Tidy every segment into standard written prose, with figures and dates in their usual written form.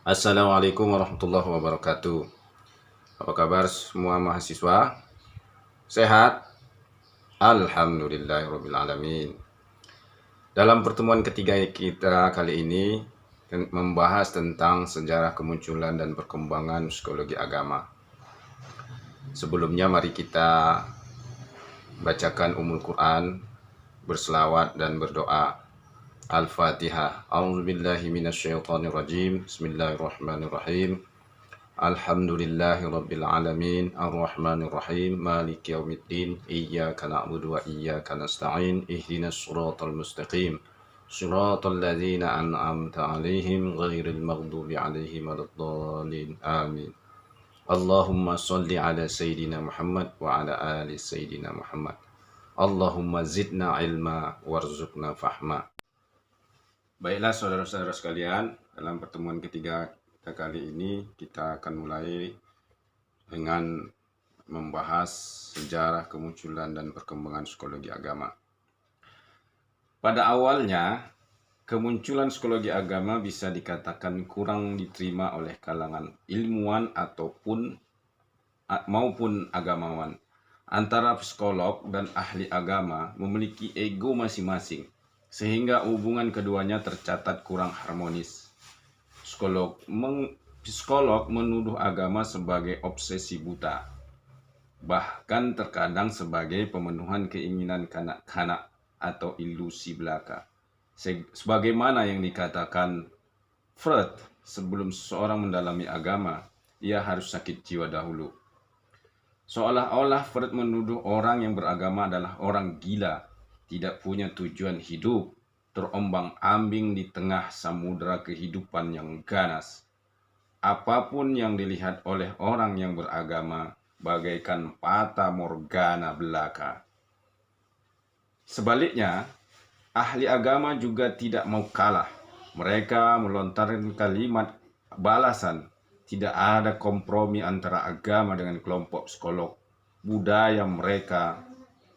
Assalamualaikum warahmatullahi wabarakatuh. Apa kabar semua mahasiswa? Sehat? Alhamdulillahirrabbilalamin. Dalam pertemuan ketiga kita kali ini membahas tentang sejarah kemunculan dan perkembangan psikologi agama. Sebelumnya mari kita bacakan Ummul Quran, berselawat dan berdoa. Al-Fatihah. A'udzubillahi minasyaitonirrajim. Bismillahirrahmanirrahim. Alhamdulillahi rabbil alamin arrahmanir rahim maliki yaumiddin iyyaka na'budu wa iyyaka nasta'in ihdinas siratal mustaqim siratal ladzina an'amta 'alaihim ghairil maghdubi 'alaihim waladdallin amin. Allahumma shalli ala sayyidina Muhammad wa ala ali sayyidina Muhammad. Allahumma zidna ilma warzuqna fahma. Baiklah saudara-saudara sekalian, dalam pertemuan ketiga kita kali ini kita akan mulai dengan membahas sejarah kemunculan dan perkembangan psikologi agama. Pada awalnya, kemunculan psikologi agama bisa dikatakan kurang diterima oleh kalangan ilmuwan maupun agamawan. Antara psikolog dan ahli agama memiliki ego masing-masing, sehingga hubungan keduanya tercatat kurang harmonis. Psikolog menuduh agama sebagai obsesi buta, bahkan terkadang sebagai pemenuhan keinginan kanak-kanak atau ilusi belaka. Sebagaimana yang dikatakan Freud, sebelum seseorang mendalami agama, ia harus sakit jiwa dahulu. Seolah-olah Freud menuduh orang yang beragama adalah orang gila, tidak punya tujuan hidup, terombang-ambing di tengah samudera kehidupan yang ganas. Apapun yang dilihat oleh orang yang beragama bagaikan fata morgana belaka. Sebaliknya, ahli agama juga tidak mau kalah. Mereka melontarkan kalimat balasan. Tidak ada kompromi antara agama dengan kelompok psikolog. Budaya mereka,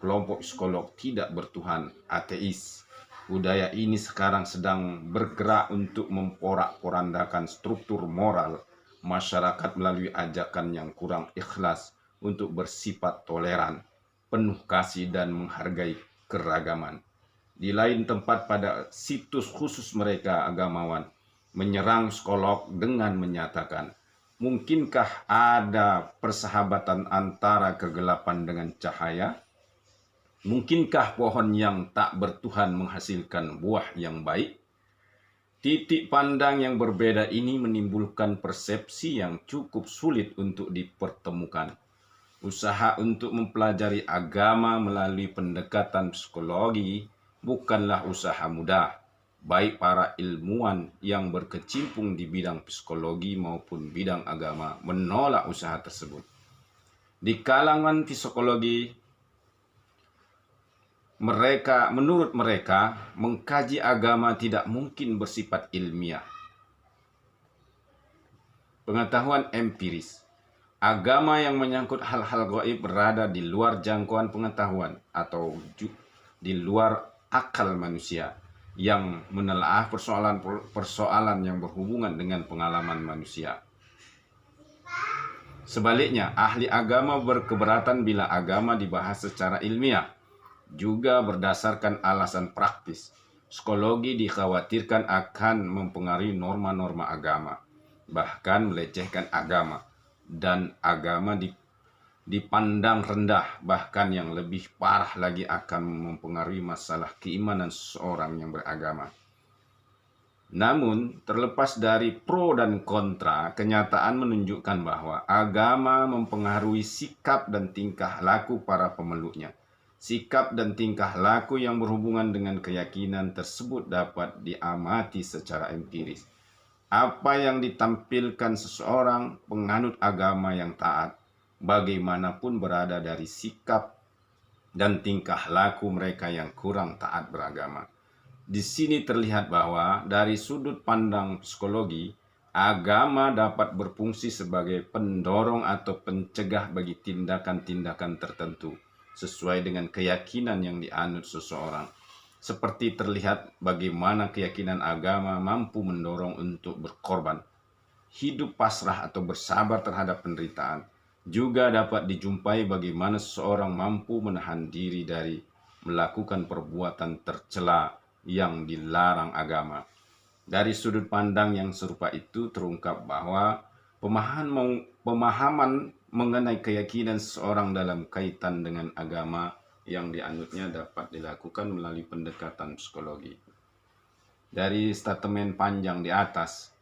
kelompok psikolog tidak bertuhan, ateis. Budaya ini sekarang sedang bergerak untuk memporak-porandakan struktur moral masyarakat melalui ajakan yang kurang ikhlas untuk bersifat toleran, penuh kasih dan menghargai keragaman. Di lain tempat pada situs khusus mereka agamawan menyerang psikolog dengan menyatakan, mungkinkah ada persahabatan antara kegelapan dengan cahaya? Mungkinkah pohon yang tak bertuhan menghasilkan buah yang baik? Titik pandang yang berbeda ini menimbulkan persepsi yang cukup sulit untuk dipertemukan. Usaha untuk mempelajari agama melalui pendekatan psikologi bukanlah usaha mudah. Baik para ilmuwan yang berkecimpung di bidang psikologi maupun bidang agama menolak usaha tersebut. Di kalangan psikologi, menurut mereka, mengkaji agama tidak mungkin bersifat ilmiah. Pengetahuan empiris. Agama yang menyangkut hal-hal gaib berada di luar jangkauan pengetahuan atau di luar akal manusia yang menelaah persoalan yang berhubungan dengan pengalaman manusia. Sebaliknya, ahli agama berkeberatan bila agama dibahas secara ilmiah, juga berdasarkan alasan praktis. Psikologi dikhawatirkan akan mempengaruhi norma-norma agama, bahkan melecehkan agama, dan agama dipandang rendah, bahkan yang lebih parah lagi akan mempengaruhi masalah keimanan seseorang yang beragama. Namun, terlepas dari pro dan kontra, kenyataan menunjukkan bahwa agama mempengaruhi sikap dan tingkah laku para pemeluknya. Sikap dan tingkah laku yang berhubungan dengan keyakinan tersebut dapat diamati secara empiris. Apa yang ditampilkan seseorang penganut agama yang taat, bagaimanapun berada dari sikap dan tingkah laku mereka yang kurang taat beragama. Di sini terlihat bahwa dari sudut pandang psikologi, agama dapat berfungsi sebagai pendorong atau pencegah bagi tindakan-tindakan tertentu sesuai dengan keyakinan yang dianut seseorang. Seperti terlihat bagaimana keyakinan agama mampu mendorong untuk berkorban. hidup pasrah atau bersabar terhadap penderitaan. Juga dapat dijumpai bagaimana seseorang mampu menahan diri dari melakukan perbuatan tercela yang dilarang agama. Dari sudut pandang yang serupa itu terungkap bahwa pemahaman mengenai keyakinan seseorang dalam kaitan dengan agama yang dianutnya dapat dilakukan melalui pendekatan psikologi. Dari statement panjang di atas,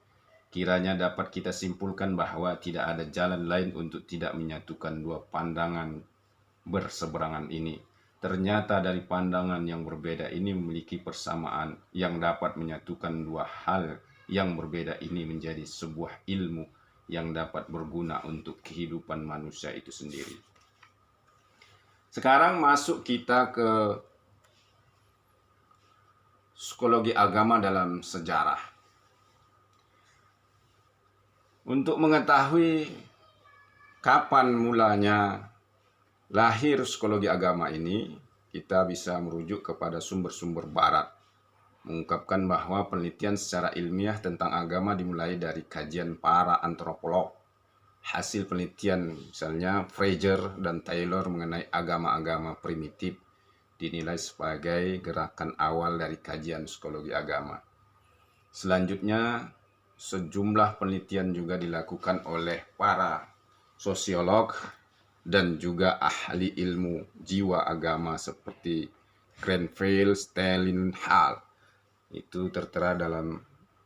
kiranya dapat kita simpulkan bahwa tidak ada jalan lain untuk tidak menyatukan dua pandangan berseberangan ini. Ternyata dari pandangan yang berbeda ini memiliki persamaan yang dapat menyatukan dua hal yang berbeda ini menjadi sebuah ilmu yang dapat berguna untuk kehidupan manusia itu sendiri. Sekarang masuk kita ke psikologi agama dalam sejarah. Untuk mengetahui kapan mulanya lahir psikologi agama ini, kita bisa merujuk kepada sumber-sumber barat. Mengungkapkan bahwa penelitian secara ilmiah tentang agama dimulai dari kajian para antropolog. Hasil penelitian misalnya Fraser dan Taylor mengenai agama-agama primitif dinilai sebagai gerakan awal dari kajian psikologi agama. Selanjutnya, sejumlah penelitian juga dilakukan oleh para sosiolog dan juga ahli ilmu jiwa agama seperti Grenfell, Stelling, Hall. Itu tertera dalam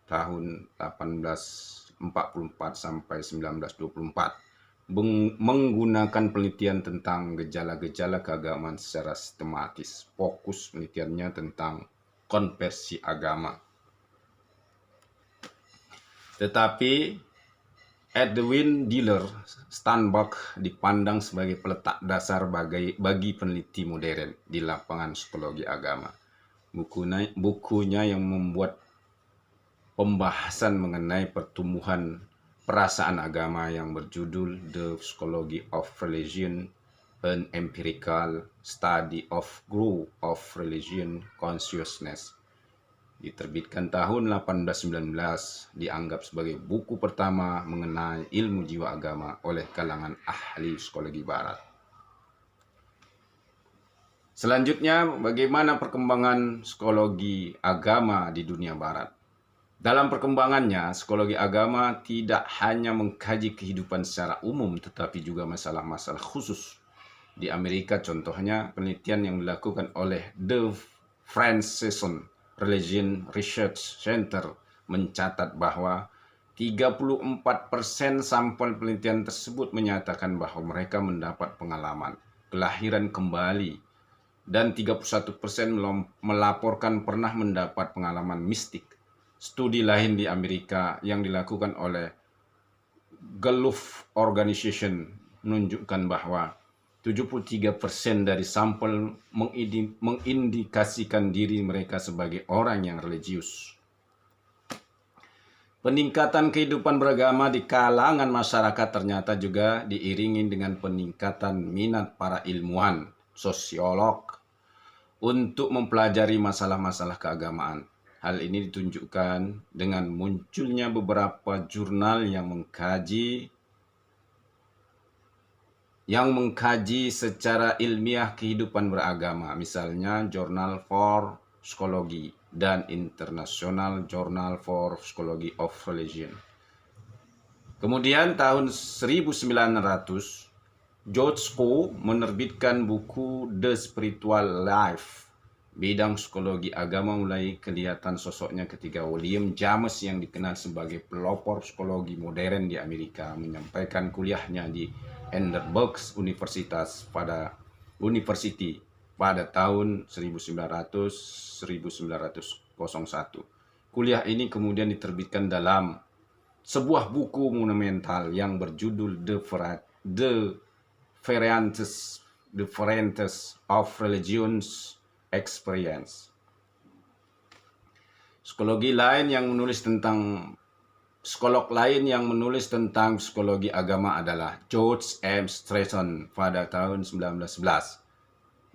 tahun 1844 sampai 1924. Menggunakan penelitian tentang gejala-gejala keagamaan secara sistematis. Fokus penelitiannya tentang konversi agama. Tetapi Edwin Diller Stanbach dipandang sebagai peletak dasar bagi peneliti modern di lapangan psikologi agama. Bukunya yang membuat pembahasan mengenai pertumbuhan perasaan agama yang berjudul The Psychology of Religion, an Empirical Study of Growth of Religion Consciousness, diterbitkan tahun 1819, dianggap sebagai buku pertama mengenai ilmu jiwa agama oleh kalangan ahli psikologi barat. Selanjutnya, bagaimana perkembangan psikologi agama di dunia barat? Dalam perkembangannya, psikologi agama tidak hanya mengkaji kehidupan secara umum, tetapi juga masalah-masalah khusus. Di Amerika contohnya, penelitian yang dilakukan oleh The Franciscan Religion Research Center mencatat bahwa 34% sampel penelitian tersebut menyatakan bahwa mereka mendapat pengalaman kelahiran kembali dan 31% melaporkan pernah mendapat pengalaman mistik. Studi lain di Amerika yang dilakukan oleh Gulf Organization menunjukkan bahwa 73% dari sampel mengindikasikan diri mereka sebagai orang yang religius. Peningkatan kehidupan beragama di kalangan masyarakat ternyata juga diiringi dengan peningkatan minat para ilmuwan, sosiolog, untuk mempelajari masalah-masalah keagamaan. Hal ini ditunjukkan dengan munculnya beberapa jurnal yang mengkaji secara ilmiah kehidupan beragama, misalnya Journal for Psychology dan International Journal for Psychology of Religion. Kemudian tahun 1900, George Coe menerbitkan buku The Spiritual Life. Bidang psikologi agama mulai kelihatan sosoknya ketika William James yang dikenal sebagai pelopor psikologi modern di Amerika menyampaikan kuliahnya di Edinburgh University pada tahun 1901. Kuliah ini kemudian diterbitkan dalam sebuah buku monumental yang berjudul The Variants of Religions Experience. Psikolog lain yang menulis tentang psikologi agama adalah George M. Stratton pada tahun 1911.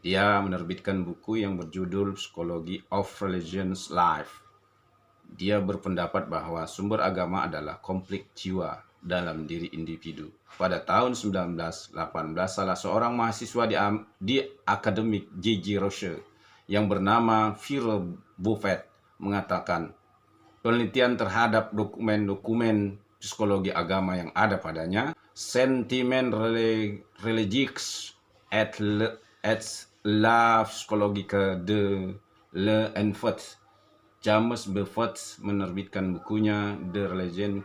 Dia menerbitkan buku yang berjudul Psychology of Religion's Life. Dia berpendapat bahwa sumber agama adalah konflik jiwa dalam diri individu. Pada tahun 1918, salah seorang mahasiswa di akademik J.J. Rousseau yang bernama Philip Buffett mengatakan, penelitian terhadap dokumen-dokumen psikologi agama yang ada padanya, sentimen religieux et la psychologique de l'enfant. James Buffett menerbitkan bukunya The Religion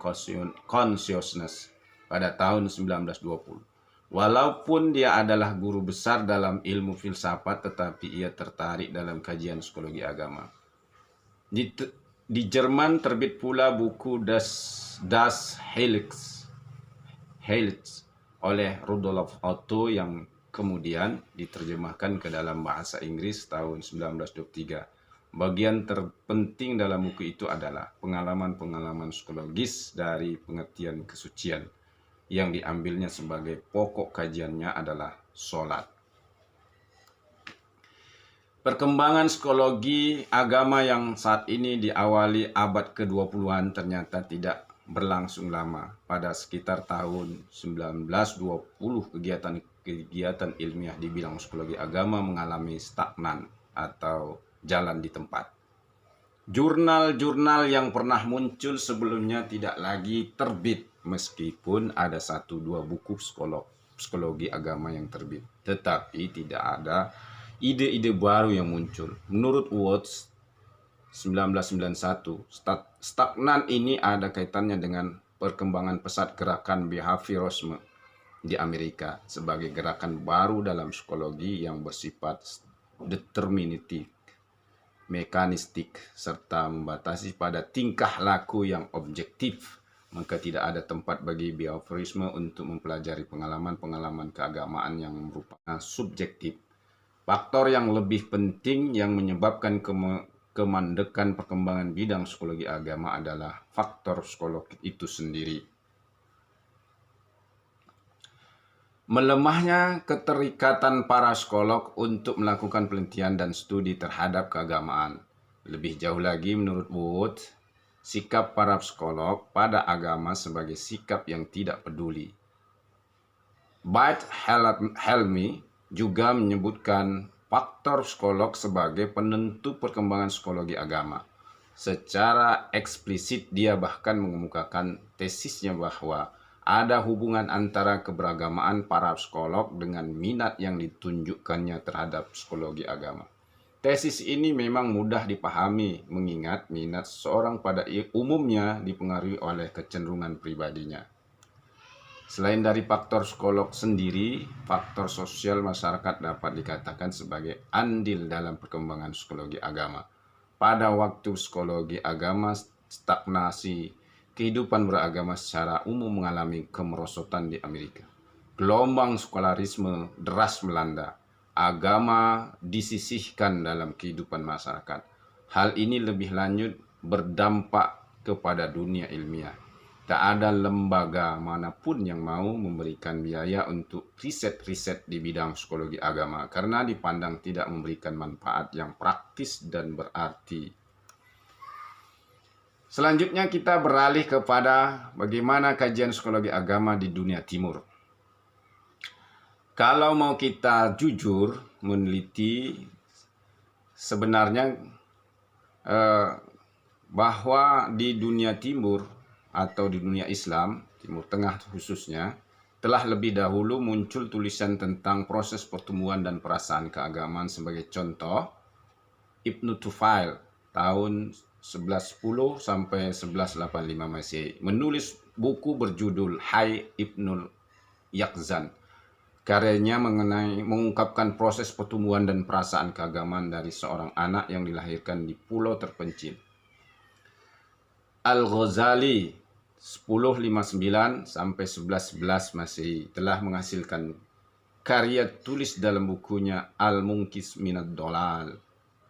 Consciousness pada tahun 1920. Walaupun dia adalah guru besar dalam ilmu filsafat, tetapi ia tertarik dalam kajian psikologi agama. Di Jerman terbit pula buku Das Heilig oleh Rudolf Otto yang kemudian diterjemahkan ke dalam bahasa Inggris tahun 1923. Bagian terpenting dalam buku itu adalah pengalaman-pengalaman psikologis dari pengertian kesucian yang diambilnya sebagai pokok kajiannya adalah sholat. Perkembangan psikologi agama yang saat ini diawali abad ke-20-an ternyata tidak berlangsung lama. Pada sekitar tahun 1920, kegiatan ilmiah di bidang psikologi agama mengalami stagnan atau jalan di tempat. Jurnal-jurnal yang pernah muncul sebelumnya tidak lagi terbit, meskipun ada 1-2 buku psikologi agama yang terbit. Tetapi tidak ada ide-ide baru yang muncul. Menurut Watts 1991, stagnan ini ada kaitannya dengan perkembangan pesat gerakan behaviorisme di Amerika sebagai gerakan baru dalam psikologi yang bersifat deterministik, mekanistik, serta membatasi pada tingkah laku yang objektif. Maka tidak ada tempat bagi behaviorisme untuk mempelajari pengalaman-pengalaman keagamaan yang merupakan subjektif. Faktor yang lebih penting yang menyebabkan kemandekan perkembangan bidang psikologi agama adalah faktor psikologis itu sendiri. Melemahnya keterikatan para psikolog untuk melakukan penelitian dan studi terhadap keagamaan. Lebih jauh lagi, menurut Wood, sikap para psikolog pada agama sebagai sikap yang tidak peduli. Beit Helmy juga menyebutkan faktor psikolog sebagai penentu perkembangan psikologi agama. Secara eksplisit dia bahkan mengemukakan tesisnya bahwa ada hubungan antara keberagamaan para psikolog dengan minat yang ditunjukkannya terhadap psikologi agama. Tesis ini memang mudah dipahami mengingat minat seseorang pada umumnya dipengaruhi oleh kecenderungan pribadinya. Selain dari faktor psikolog sendiri, faktor sosial masyarakat dapat dikatakan sebagai andil dalam perkembangan psikologi agama. Pada waktu psikologi agama stagnasi, kehidupan beragama secara umum mengalami kemerosotan di Amerika. Gelombang sekularisme deras melanda. Agama disisihkan dalam kehidupan masyarakat. Hal ini lebih lanjut berdampak kepada dunia ilmiah. Tak ada lembaga manapun yang mau memberikan biaya untuk riset-riset di bidang psikologi agama karena dipandang tidak memberikan manfaat yang praktis dan berarti. Selanjutnya kita beralih kepada bagaimana kajian psikologi agama di dunia timur. Kalau mau kita jujur meneliti, sebenarnya bahwa di dunia timur atau di dunia Islam, Timur Tengah khususnya, telah lebih dahulu muncul tulisan tentang proses pertumbuhan dan perasaan keagamaan. Sebagai contoh, Ibnu Tufail tahun 1110 sampai 1185 Masehi menulis buku berjudul Hai Ibnul Yaqzan. Karyanya mengungkapkan proses pertumbuhan dan perasaan keagamaan dari seorang anak yang dilahirkan di pulau terpencil. Al-Ghazali 1059 sampai 1111 Masehi telah menghasilkan karya tulis dalam bukunya Al-Munqidh Minad Dhalal,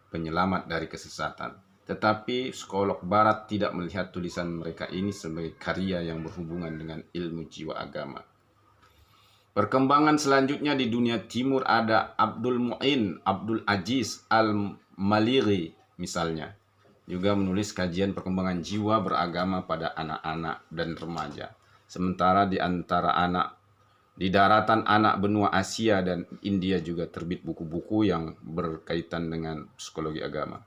penyelamat dari kesesatan. Tetapi psikolog barat tidak melihat tulisan mereka ini sebagai karya yang berhubungan dengan ilmu jiwa agama. Perkembangan selanjutnya di dunia timur ada Abdul Mu'in Abdul Aziz Al-Maliri misalnya. juga menulis kajian perkembangan jiwa beragama pada anak-anak dan remaja. Sementara di daratan anak benua Asia dan India juga terbit buku-buku yang berkaitan dengan psikologi agama.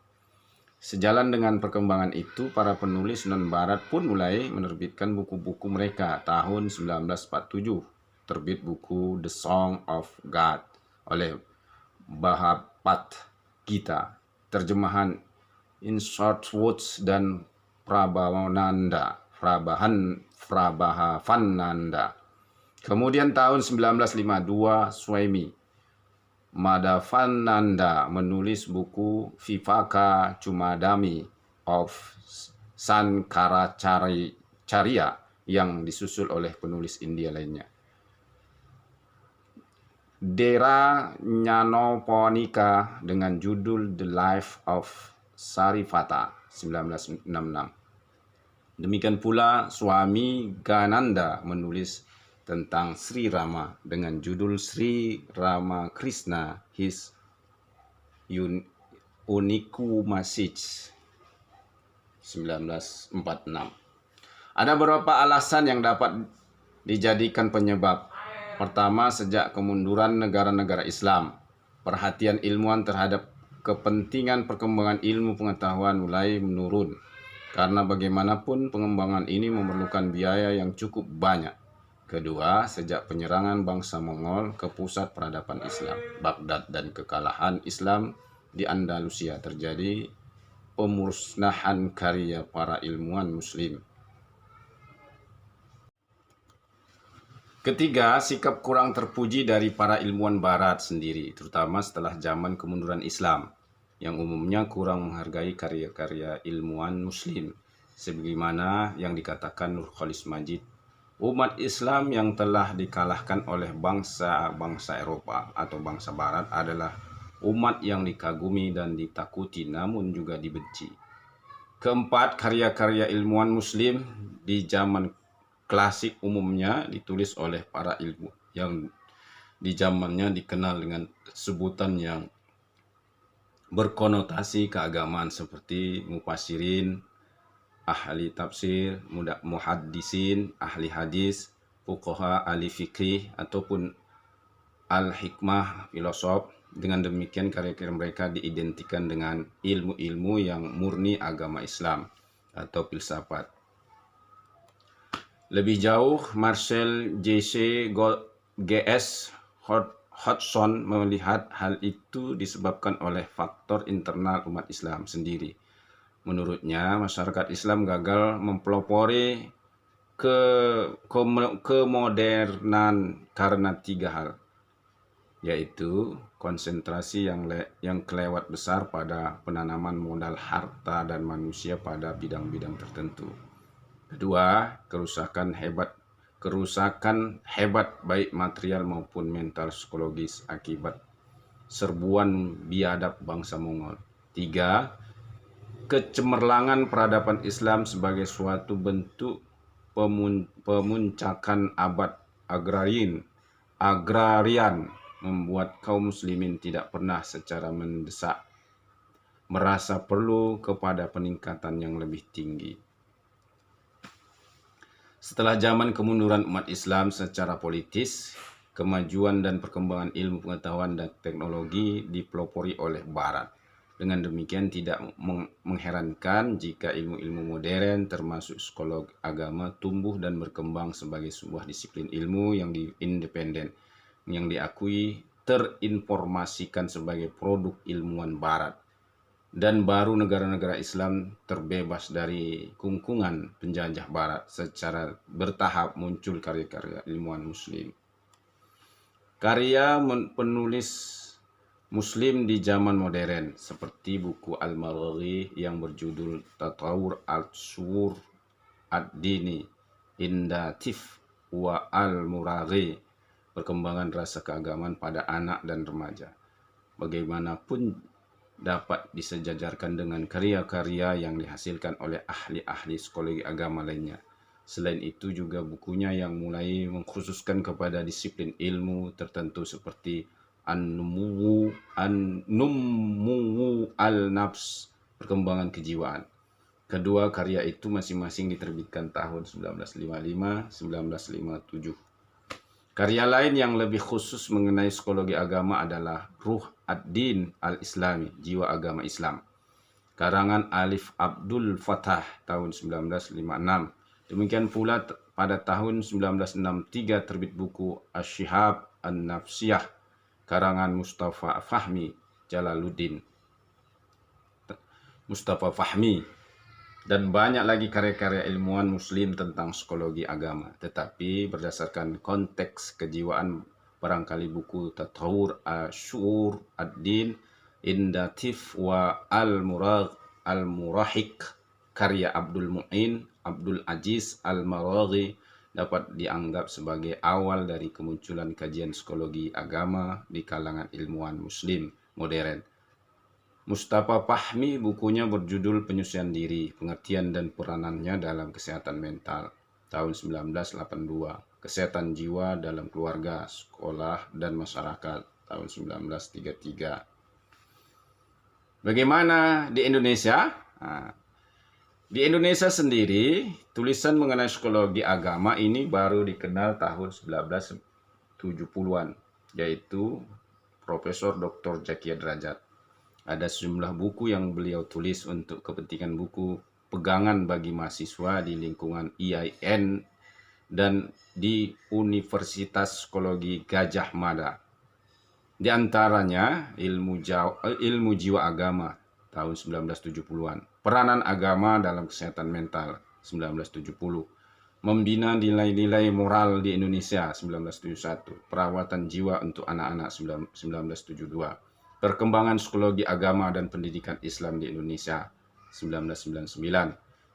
Sejalan dengan perkembangan itu, para penulis non-barat pun mulai menerbitkan buku-buku mereka. Tahun 1947 terbit buku The Song of God oleh Bhagavad Gita, terjemahan In Short Words dan Prabhavananda. Kemudian tahun 1952 Swami Madhavananda menulis buku Viveka Chumadani of Sankaracharya yang disusul oleh penulis India lainnya. Dera Nyanoponika dengan judul The Life of Saripata 1966. Demikian pula Swami Gananda menulis tentang Sri Rama dengan judul Sri Rama Krishna His Unique Message 1946. Ada beberapa alasan yang dapat dijadikan penyebab. Pertama, sejak kemunduran negara-negara Islam, perhatian ilmuwan terhadap kepentingan perkembangan ilmu pengetahuan mulai menurun. Karena bagaimanapun pengembangan ini memerlukan biaya yang cukup banyak. Kedua, sejak penyerangan bangsa Mongol ke pusat peradaban Islam, Baghdad, dan kekalahan Islam di Andalusia, terjadi pemusnahan karya para ilmuwan Muslim. Ketiga, sikap kurang terpuji dari para ilmuwan Barat sendiri, terutama setelah zaman kemunduran Islam, yang umumnya kurang menghargai karya-karya ilmuwan Muslim, sebagaimana yang dikatakan Nur Khalis Majid. Umat Islam yang telah dikalahkan oleh bangsa-bangsa Eropa atau bangsa Barat adalah umat yang dikagumi dan ditakuti namun juga dibenci. Keempat, karya-karya ilmuwan Muslim di zaman klasik umumnya ditulis oleh para ilmu yang di zamannya dikenal dengan sebutan yang berkonotasi keagamaan seperti mufassirin, ahli tafsir, muhaddisin, ahli hadis, fuqaha, ahli fikih, ataupun al-hikmah, filosof. Dengan demikian karya-karya mereka diidentikan dengan ilmu-ilmu yang murni agama Islam atau filsafat. Lebih jauh, Marcel J.C. G.S. Hodgson melihat hal itu disebabkan oleh faktor internal umat Islam sendiri. Menurutnya, masyarakat Islam gagal mempelopori kemodernan karena tiga hal, yaitu konsentrasi yang kelewat besar pada penanaman modal harta dan manusia pada bidang-bidang tertentu. Kedua, kerusakan hebat baik material maupun mental psikologis akibat serbuan biadab bangsa Mongol. Tiga, kecemerlangan peradaban Islam sebagai suatu bentuk pemuncakan abad agrarian membuat kaum muslimin tidak pernah secara mendesak merasa perlu kepada peningkatan yang lebih tinggi. Setelah zaman kemunduran umat Islam secara politis, kemajuan dan perkembangan ilmu pengetahuan dan teknologi dipelopori oleh Barat. Dengan demikian tidak mengherankan jika ilmu-ilmu modern termasuk psikologi agama tumbuh dan berkembang sebagai sebuah disiplin ilmu yang independen, yang diakui terinformasikan sebagai produk ilmuwan Barat. Dan baru negara-negara Islam terbebas dari kungkungan penjajah Barat secara bertahap muncul karya-karya ilmuwan Muslim. Karya penulis Muslim di zaman modern seperti buku Al-Maraghi yang berjudul Tatawur al-Suwur ad-Dini Indatif wa Al-Muraghi, perkembangan rasa keagamaan pada anak dan remaja, bagaimanapun dapat disejajarkan dengan karya-karya yang dihasilkan oleh ahli-ahli psikologi agama lainnya. Selain itu juga bukunya yang mulai mengkhususkan kepada disiplin ilmu tertentu seperti An-Nummu al-Nafs perkembangan kejiwaan. Kedua karya itu masing-masing diterbitkan tahun 1955-1957. Karya lain yang lebih khusus mengenai psikologi agama adalah Ruh ad-Din al-Islami, Jiwa Agama Islam, karangan Alif Abdul Fattah tahun 1956. Demikian pula pada tahun 1963 terbit buku Asy-Syihab An-Nafsiyah, karangan Mustafa Fahmi Jalaluddin. Dan banyak lagi karya-karya ilmuwan muslim tentang psikologi agama. Tetapi berdasarkan konteks kejiwaan, barangkali buku Tatawur Asyur ad-Din Indatif wa Al-Murahik karya Abdul Mu'in Abdul Aziz Al-Maraghi dapat dianggap sebagai awal dari kemunculan kajian psikologi agama di kalangan ilmuwan muslim modern. Mustafa Fahmi bukunya berjudul Penyucian Diri, Pengertian dan Peranannya dalam Kesehatan Mental tahun 1982, Kesehatan Jiwa dalam Keluarga, Sekolah, dan Masyarakat tahun 1933. Bagaimana di Indonesia? Di Indonesia sendiri, tulisan mengenai psikologi agama ini baru dikenal tahun 1970-an, yaitu Profesor Dr. Zakia Derajat. Ada sejumlah buku yang beliau tulis untuk kepentingan buku pegangan bagi mahasiswa di lingkungan IAIN dan di Universitas Psikologi Gadjah Mada. Di antaranya Ilmu Jiwa Agama tahun 1970-an, Peranan Agama dalam Kesehatan Mental 1970, Membina Nilai-nilai Moral di Indonesia 1971, Perawatan Jiwa untuk Anak-anak 1972, Perkembangan Psikologi Agama dan Pendidikan Islam di Indonesia 1999,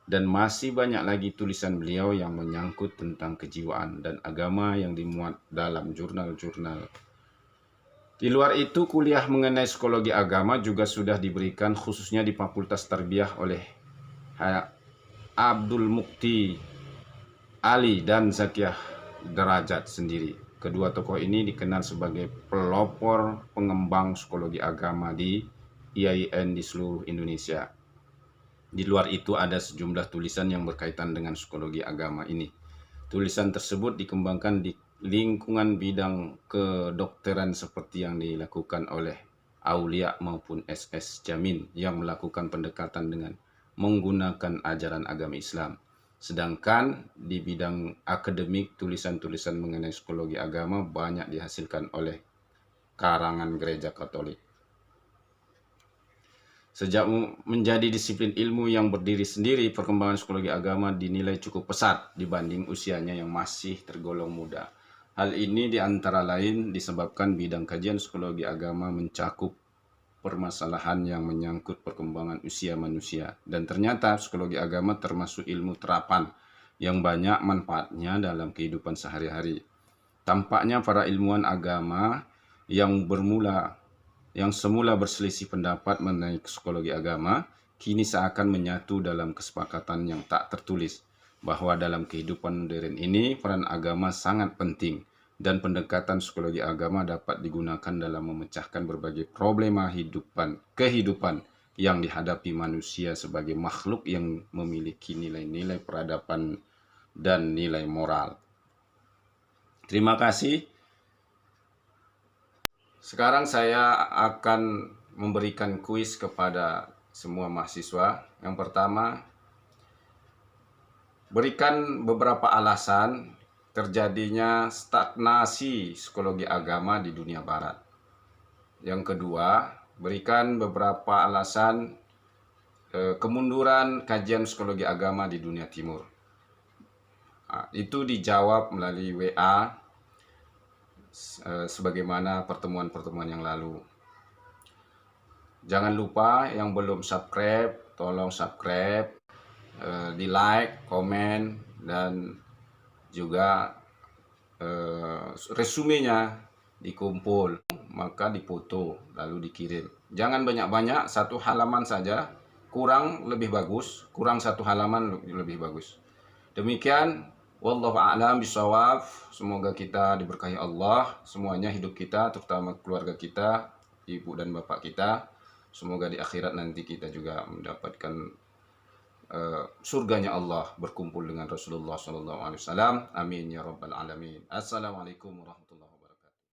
dan masih banyak lagi tulisan beliau yang menyangkut tentang kejiwaan dan agama yang dimuat dalam jurnal-jurnal. Di luar itu, kuliah mengenai psikologi agama juga sudah diberikan khususnya di Fakultas Tarbiyah oleh Abdul Mukti Ali dan Zakia Derajat sendiri. Kedua tokoh ini dikenal sebagai pelopor pengembang psikologi agama di IAIN di seluruh Indonesia. Di luar itu ada sejumlah tulisan yang berkaitan dengan psikologi agama ini. Tulisan tersebut dikembangkan di lingkungan bidang kedokteran seperti yang dilakukan oleh Aulia maupun SS Jamin yang melakukan pendekatan dengan menggunakan ajaran agama Islam. Sedangkan di bidang akademik, tulisan-tulisan mengenai psikologi agama banyak dihasilkan oleh karangan Gereja Katolik. Sejak menjadi disiplin ilmu yang berdiri sendiri, perkembangan psikologi agama dinilai cukup pesat dibanding usianya yang masih tergolong muda. Hal ini diantara lain disebabkan bidang kajian psikologi agama mencakup permasalahan yang menyangkut perkembangan usia manusia. Dan ternyata psikologi agama termasuk ilmu terapan yang banyak manfaatnya dalam kehidupan sehari-hari. Tampaknya para ilmuwan agama yang semula berselisih pendapat mengenai psikologi agama, kini seakan menyatu dalam kesepakatan yang tak tertulis, bahwa dalam kehidupan modern ini peran agama sangat penting, dan pendekatan psikologi agama dapat digunakan dalam memecahkan berbagai problema kehidupan yang dihadapi manusia sebagai makhluk yang memiliki nilai-nilai peradaban dan nilai moral. Terima kasih. Sekarang saya akan memberikan kuis kepada semua mahasiswa. Yang pertama, berikan beberapa alasan terjadinya stagnasi psikologi agama di dunia barat. Yang kedua, berikan beberapa alasan kemunduran kajian psikologi agama di dunia timur. Itu dijawab melalui WA sebagaimana pertemuan-pertemuan yang lalu. Jangan lupa yang belum subscribe, tolong subscribe, di like, komen, dan juga resumenya dikumpul, maka dipoto lalu dikirim. Jangan banyak-banyak, satu halaman saja, kurang lebih bagus, kurang satu halaman lebih bagus. Demikian, wallahu a'lam bishawab. Semoga kita diberkahi Allah, semuanya hidup kita, terutama keluarga kita, ibu dan bapak kita. Semoga di akhirat nanti kita juga mendapatkan surganya Allah berkumpul dengan Rasulullah SAW. Amin ya rabbal alamin. Assalamualaikum warahmatullahi wabarakatuh.